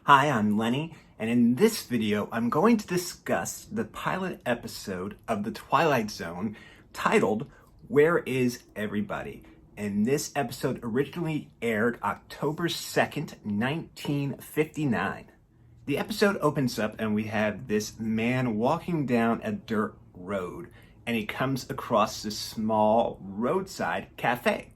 Hi, I'm Lenny, and in this video, I'm going to discuss the pilot episode of the Twilight Zone titled, Where is Everybody? And this episode originally aired October 2nd, 1959. The episode opens up and we have this man walking down a dirt road, and he comes across this small roadside cafe.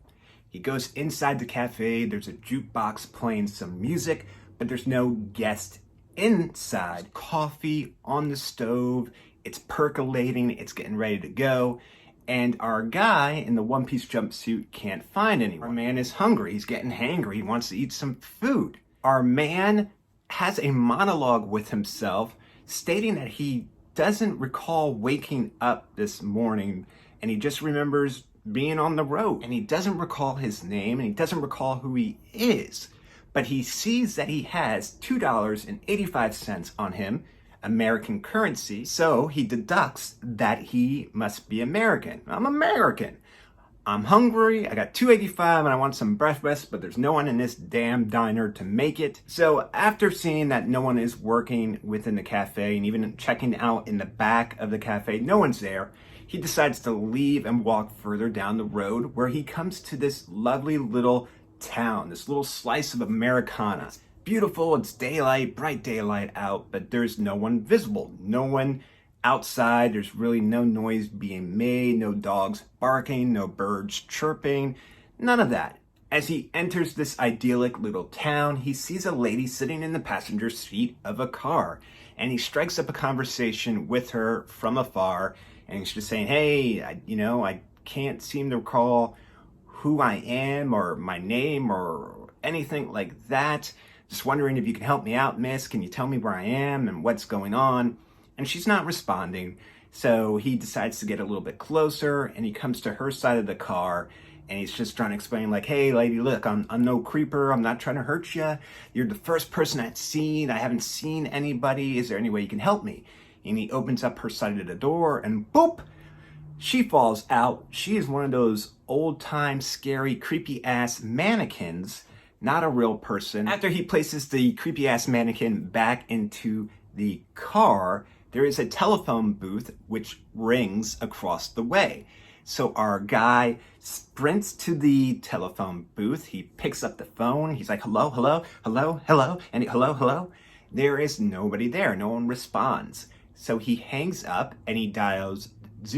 He goes inside the cafe, there's a jukebox playing some music, but there's no guest inside. Coffee on the stove, it's percolating, it's getting ready to go, and our guy in the one-piece jumpsuit can't find anyone. Our man is hungry, he's getting hangry, he wants to eat some food. Our man has a monologue with himself stating that he doesn't recall waking up this morning, and he just remembers being on the road, and he doesn't recall his name, and he doesn't recall who he is. But he sees that he has $2.85 on him, American currency, so he deducts that he must be American. I'm American. I'm hungry, I got $2.85 and I want some breakfast, but there's no one in this damn diner to make it. So after seeing that no one is working within the cafe and even checking out in the back of the cafe, no one's there, he decides to leave and walk further down the road where he comes to this lovely little town, this little slice of Americana. It's beautiful, it's daylight, bright daylight out, but there's no one visible, no one outside. There's really no noise being made, no dogs barking, no birds chirping, none of that. As he enters this idyllic little town, he sees a lady sitting in the passenger seat of a car, and he strikes up a conversation with her from afar, and he's just saying, hey, I can't seem to recall who I am or my name or anything like that. Just wondering if you can help me out, miss. Can you tell me where I am and what's going on? And she's not responding. So he decides to get a little bit closer, and he comes to her side of the car, and he's just trying to explain like, hey lady, look, I'm no creeper. I'm not trying to hurt you. You're the first person I've seen. I haven't seen anybody. Is there any way you can help me? And he opens up her side of the door, and boop, she falls out. She is one of those old-time, scary, creepy-ass mannequins, not a real person. After he places the creepy-ass mannequin back into the car, there is a telephone booth which rings across the way. So our guy sprints to the telephone booth. He picks up the phone. He's like, hello, hello, hello, hello, and hello, hello. There is nobody there. No one responds. So he hangs up and he dials he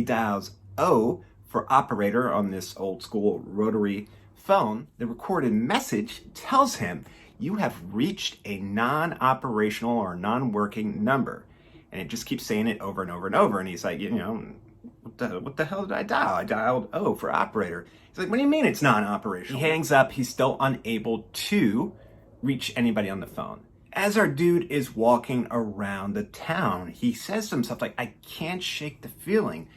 dials O for operator on this old school rotary phone. The recorded message tells him, you have reached a non-operational or non-working number. And it just keeps saying it over and over and over. And he's like, what the hell did I dial? I dialed O for operator. He's like, what do you mean it's non-operational? He hangs up. He's still unable to reach anybody on the phone. As our dude is walking around the town, he says to himself, like, I can't shake the feeling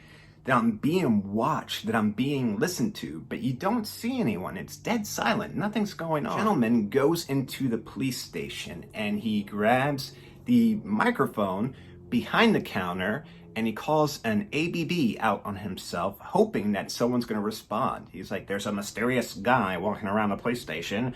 that I'm being watched, that I'm being listened to, but you don't see anyone. It's dead silent. Nothing's going on. The gentleman goes into the police station and he grabs the microphone behind the counter and he calls an ABB out on himself, hoping that someone's going to respond. He's like, there's a mysterious guy walking around the police station,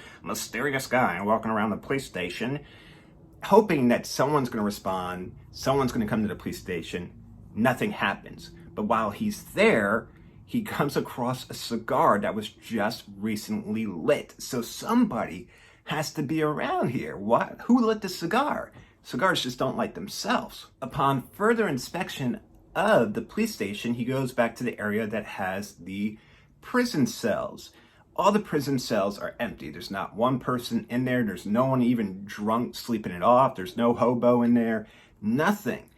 hoping that someone's going to respond, someone's going to come to the police station. Nothing happens. But while he's there, he comes across a cigar that was just recently lit. So somebody has to be around here. What? Who lit the cigar? Cigars just don't light themselves. Upon further inspection of the police station, he goes back to the area that has the prison cells. All the prison cells are empty. There's not one person in there. There's no one even drunk sleeping it off. There's no hobo in there. Nothing.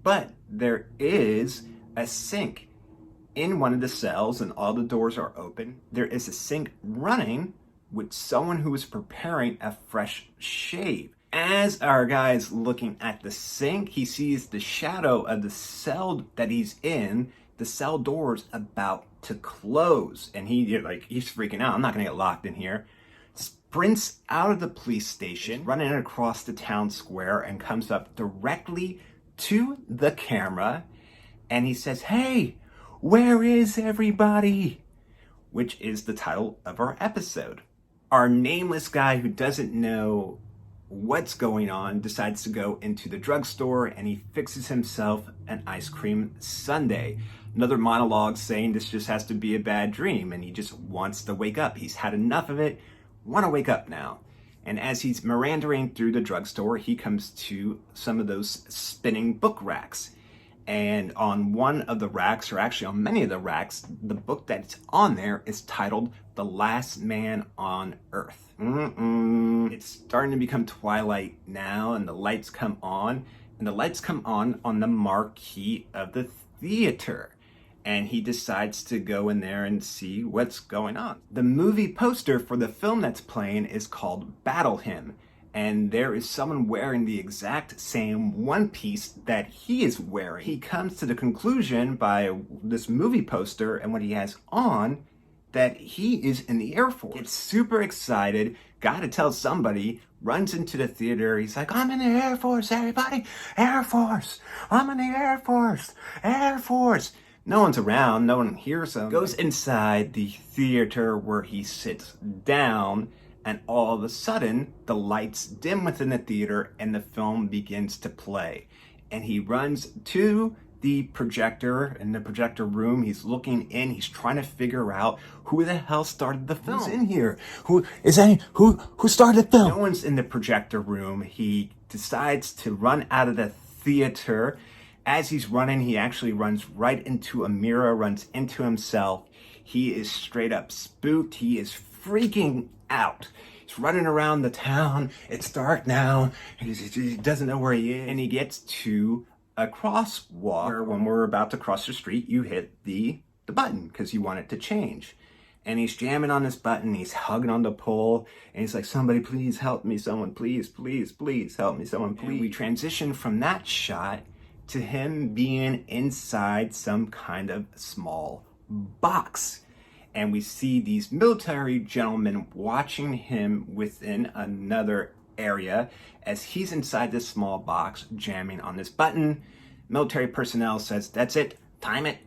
But there is a sink in one of the cells, and all the doors are open. There is a sink running with someone who is preparing a fresh shave. As our guy is looking at the sink, he sees the shadow of the cell that he's in. The cell door's about to close, and he's freaking out. I'm not gonna get locked in here. Sprints out of the police station, running across the town square, and comes up directly to the camera, and he says, hey, where is everybody? Which is the title of our episode. Our nameless guy who doesn't know what's going on decides to go into the drugstore and he fixes himself an ice cream sundae. Another monologue saying this just has to be a bad dream and he just wants to wake up. He's had enough of it, want to wake up now. And as he's meandering through the drugstore, he comes to some of those spinning book racks. And on one of the racks, or actually on many of the racks, the book that's on there is titled The Last Man on Earth. It's starting to become twilight now, and the lights come on. And the lights come on the marquee of the theater. And he decides to go in there and see what's going on. The movie poster for the film that's playing is called Battle Hymn. And there is someone wearing the exact same one piece that he is wearing. He comes to the conclusion by this movie poster and what he has on that he is in the Air Force. Gets super excited, gotta tell somebody, runs into the theater. He's like, I'm in the Air Force, everybody. Air Force. I'm in the Air Force. Air Force. No one's around, no one hears him. Goes inside the theater where he sits down, and all of a sudden, the lights dim within the theater and the film begins to play. And he runs to the projector in the projector room. He's looking in, he's trying to figure out who the hell started the film. Who's in here? Who started the film? No one's in the projector room. He decides to run out of the theater. As he's running, he actually runs right into a mirror, runs into himself. He is straight up spooked. He is freaking out. He's running around the town. It's dark now. He doesn't know where he is. And he gets to a crosswalk where when we're about to cross the street, you hit the button because you want it to change. And he's jamming on this button. He's hugging on the pole. And he's like, somebody please help me. Someone please, please, please help me. Someone please. And we transition from that shot to him being inside some kind of small box. And we see these military gentlemen watching him within another area as he's inside this small box jamming on this button. Military personnel says, that's it, time it.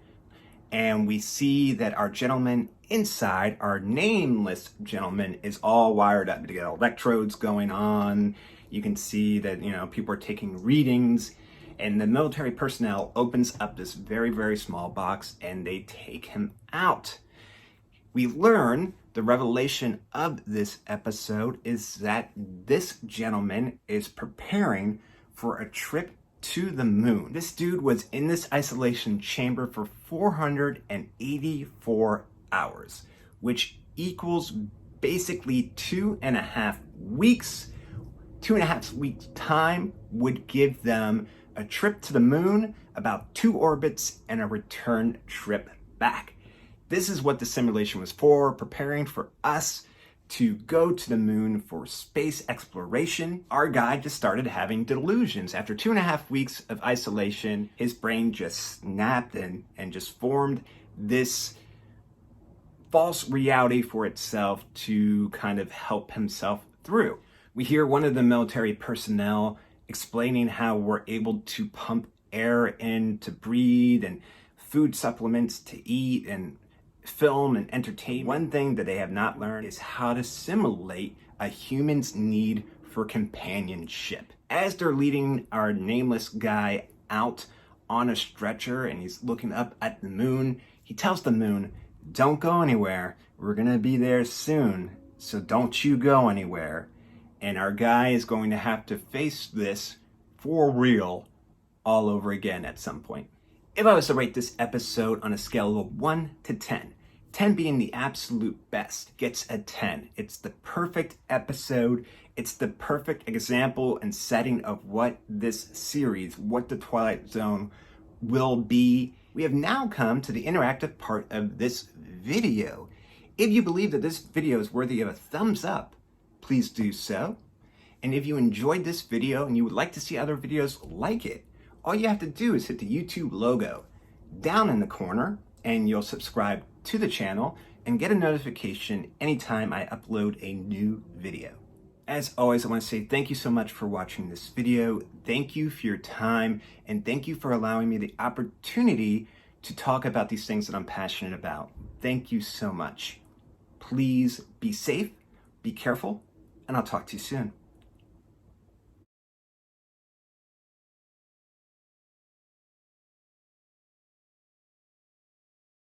And we see that our gentleman inside, our nameless gentleman, is all wired up. You got electrodes going on. You can see that, people are taking readings. And the military personnel opens up this very, very small box and they take him out. We learn the revelation of this episode is that this gentleman is preparing for a trip to the moon. This dude was in this isolation chamber for 484 hours, which equals basically 2.5 weeks. 2.5 weeks time would give them a trip to the moon, about 2 orbits, and a return trip back. This is what the simulation was for, preparing for us to go to the moon for space exploration. Our guy just started having delusions. After 2.5 weeks of isolation, his brain just snapped and just formed this false reality for itself to kind of help himself through. We hear one of the military personnel explaining how we're able to pump air in to breathe and food supplements to eat and film and entertainment. One thing that they have not learned is how to simulate a human's need for companionship. As they're leading our nameless guy out on a stretcher and he's looking up at the moon, he tells the moon, don't go anywhere. We're gonna be there soon, so don't you go anywhere. And our guy is going to have to face this for real all over again at some point. If I was to rate this episode on a scale of 1 to 10, 10 being the absolute best, gets a 10. It's the perfect episode. It's the perfect example and setting of what this series, what the Twilight Zone will be. We have now come to the interactive part of this video. If you believe that this video is worthy of a thumbs up, please do so. And if you enjoyed this video and you would like to see other videos like it, all you have to do is hit the YouTube logo down in the corner and you'll subscribe to the channel and get a notification anytime I upload a new video. As always, I want to say thank you so much for watching this video. Thank you for your time and thank you for allowing me the opportunity to talk about these things that I'm passionate about. Thank you so much. Please be safe, Be careful, and I'll talk to you soon.